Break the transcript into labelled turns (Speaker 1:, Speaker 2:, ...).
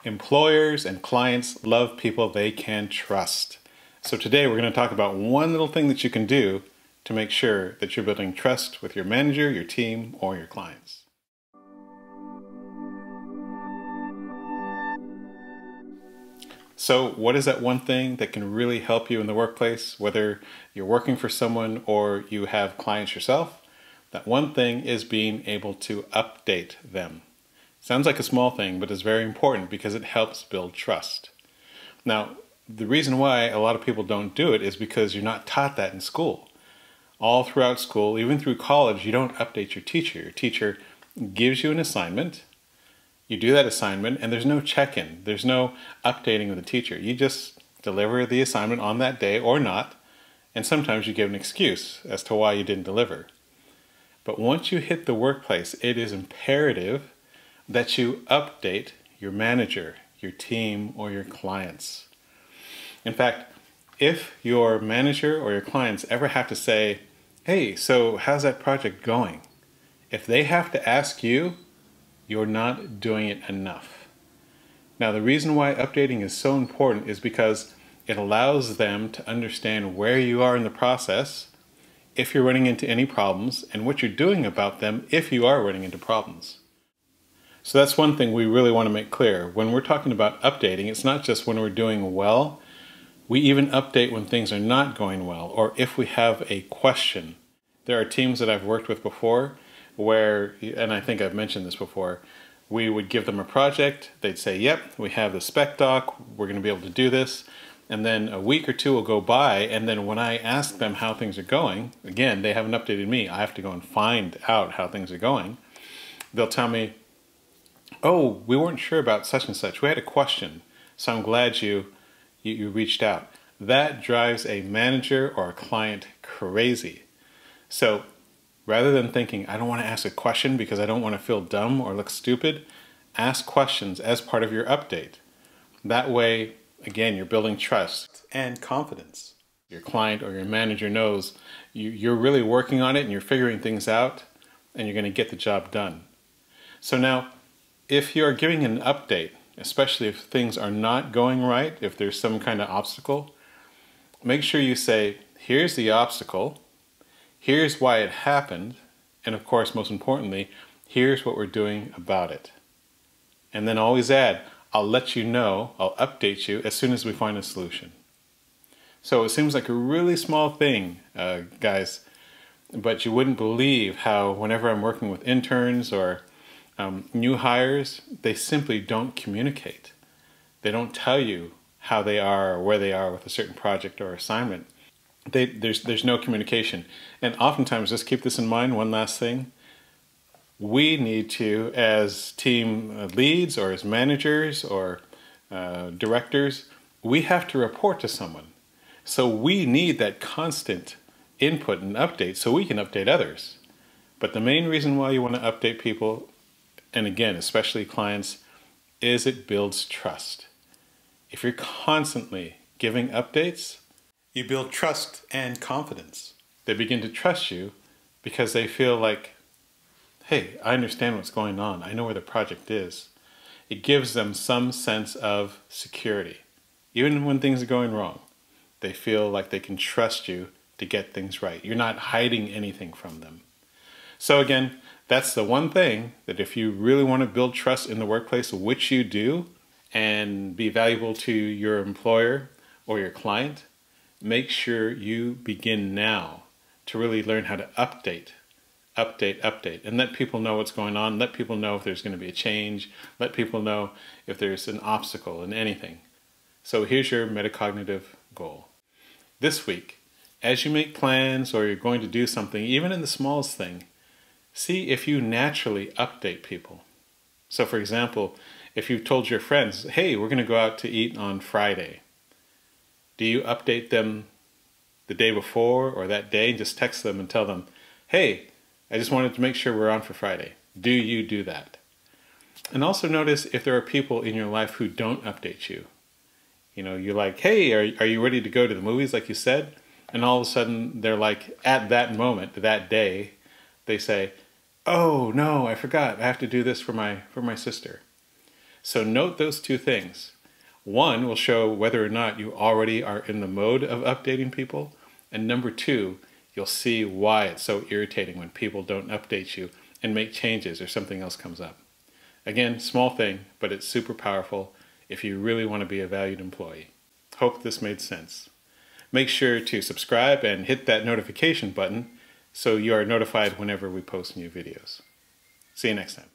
Speaker 1: Employers and clients love people they can trust. So today we're going to talk about one little thing that you can do to make sure that you're building trust with your manager, your team, or your clients. So what is that one thing that can really help you in the workplace, whether you're working for someone or you have clients yourself? That one thing is being able to update them. Sounds like a small thing, but it's very important because it helps build trust. Now, the reason why a lot of people don't do it is because you're not taught that in school. All throughout school, even through college, you don't update your teacher. Your teacher gives you an assignment, you do that assignment, and there's no check-in. There's no updating of the teacher. You just deliver the assignment on that day or not, and sometimes you give an excuse as to why you didn't deliver. But once you hit the workplace, it is imperative that you update your manager, your team, or your clients. In fact, if your manager or your clients ever have to say, hey, so how's that project going? If they have to ask you, you're not doing it enough. Now, the reason why updating is so important is because it allows them to understand where you are in the process, if you're running into any problems, and what you're doing about them if you are running into problems. So that's one thing we really want to make clear. When we're talking about updating, it's not just when we're doing well. We even update when things are not going well, or if we have a question. There are teams that I've worked with before where, and I think I've mentioned this before, we would give them a project, they'd say, yep, we have the spec doc, we're going to be able to do this, and then a week or two will go by, and then when I ask them how things are going, again, they haven't updated me, I have to go and find out how things are going, they'll tell me, oh, we weren't sure about such and such, we had a question, so I'm glad you reached out. That drives a manager or a client crazy. So rather than thinking, I don't want to ask a question because I don't want to feel dumb or look stupid, ask questions as part of your update. That way, again, you're building trust and confidence. Your client or your manager knows you're really working on it and you're figuring things out and you're going to get the job done. So now, if you're giving an update, especially if things are not going right, if there's some kind of obstacle, make sure you say, here's the obstacle, here's why it happened, and of course, most importantly, here's what we're doing about it. And then always add, I'll let you know, I'll update you as soon as we find a solution. So it seems like a really small thing, guys, but you wouldn't believe how whenever I'm working with interns or new hires, they simply don't communicate. They don't tell you how they are or where they are with a certain project or assignment. There's no communication. And oftentimes, just keep this in mind, one last thing, we need to, as team leads or as managers or directors, we have to report to someone. So we need that constant input and update so we can update others. But the main reason why you want to update people, and again, especially clients, is it builds trust. If you're constantly giving updates, you build trust and confidence. They begin to trust you because they feel like, hey, I understand what's going on. I know where the project is. It gives them some sense of security. Even when things are going wrong, they feel like they can trust you to get things right. You're not hiding anything from them. So again, that's the one thing that if you really want to build trust in the workplace, which you do, and be valuable to your employer or your client, make sure you begin now to really learn how to update, and let people know what's going on, let people know if there's going to be a change, let people know if there's an obstacle in anything. So here's your metacognitive goal. This week, as you make plans or you're going to do something, even in the smallest thing, see if you naturally update people. So for example, if you've told your friends, hey, we're going to go out to eat on Friday, do you update them the day before or that day and just text them and tell them, hey, I just wanted to make sure we're on for Friday. Do you do that? And also notice if there are people in your life who don't update you. You know, you're like, hey, are you ready to go to the movies like you said? And all of a sudden they're like, at that moment, that day, they say, oh no, I forgot, I have to do this for my sister. So note those two things. One will show whether or not you already are in the mode of updating people. And number two, you'll see why it's so irritating when people don't update you and make changes or something else comes up. Again, small thing, but it's super powerful if you really want to be a valued employee. Hope this made sense. Make sure to subscribe and hit that notification button so you are notified whenever we post new videos. See you next time.